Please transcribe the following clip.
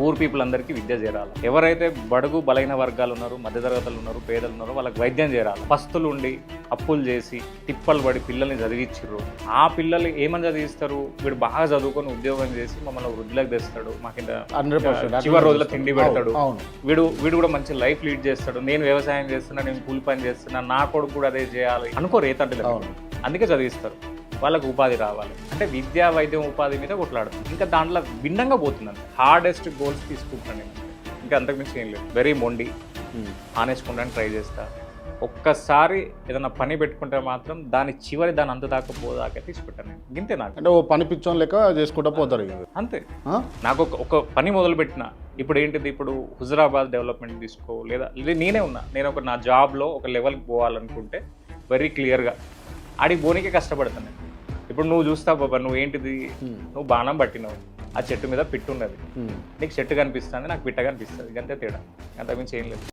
Poor people అందరికీ విద్య చేరాలి. ఎవరైతే బడుగు బలైన వర్గాలు ఉన్నారు, మధ్యతరగతులు ఉన్నారు, పేదలు ఉన్నారు, వాళ్ళకి వైద్యం చేరాలి. పస్తులు ఉండి అప్పులు చేసి తిప్పలు పడి పిల్లల్ని చదివించారు. ఆ పిల్లలు ఏమని చదివిస్తారు? వీడు బాగా చదువుకొని ఉద్యోగం చేసి మమ్మల్ని వృద్ధులకు తెస్తాడు, మాకింత 100% చివరి రోజుల తిండి పెడతాడు, అవును. వీడు కూడా మంచి లైఫ్ లీడ్ చేస్తాడు. నేను వ్యవసాయం చేస్తున్నా, నేను కూలి పని చేస్తున్నా, నా కొడుకు కూడా అదే చేయాలి అనుకోరు ఏ తండ్రి. అందుకే చదివిస్తారు. వాళ్ళకు ఉపాధి రావాలి అంటే విద్యా వైద్యం ఉపాధి మీద కొట్లాడుతుంది. ఇంకా దాంట్లో భిన్నంగా పోతుందండి. హార్డెస్ట్ గోల్స్ తీసుకుంటాను నేను, ఇంకా అంతకుమించి ఏం లేదు. వెరీ మొండి, ఆనెస్ట్ ఉండడానికి ట్రై చేస్తా. ఒక్కసారి ఏదైనా పని పెట్టుకుంటే మాత్రం దాని చివరి దాని అంత దాకా పోదాకా తీసుకుంటాను నేను. గింతే నాకు. అంటే ఓ పని పిచ్చోన్ లెక్క చేసుకుంటా పోతారు అంతే. నాకు ఒక పని మొదలు పెట్టిన ఇప్పుడు ఏంటిది, ఇప్పుడు హుజరాబాద్ డెవలప్మెంట్ తీసుకో, లేదా నేనే ఉన్నా, నేను నా జాబ్లో ఒక లెవెల్కి పోవాలనుకుంటే వెరీ క్లియర్గా ఆడికి పోనీకే కష్టపడతాను. ఇప్పుడు నువ్వు చూస్తావు బాబా, నువ్వు ఏంటిది, నువ్వు బాణం పట్టినావు, ఆ చెట్టు మీద పిట్టు ఉన్నది, నీకు చెట్టు కనిపిస్తుంది, నాకు పిట్ట కనిపిస్తుంది, అంతే తేడా, అంతకుమించి ఏం లేదు.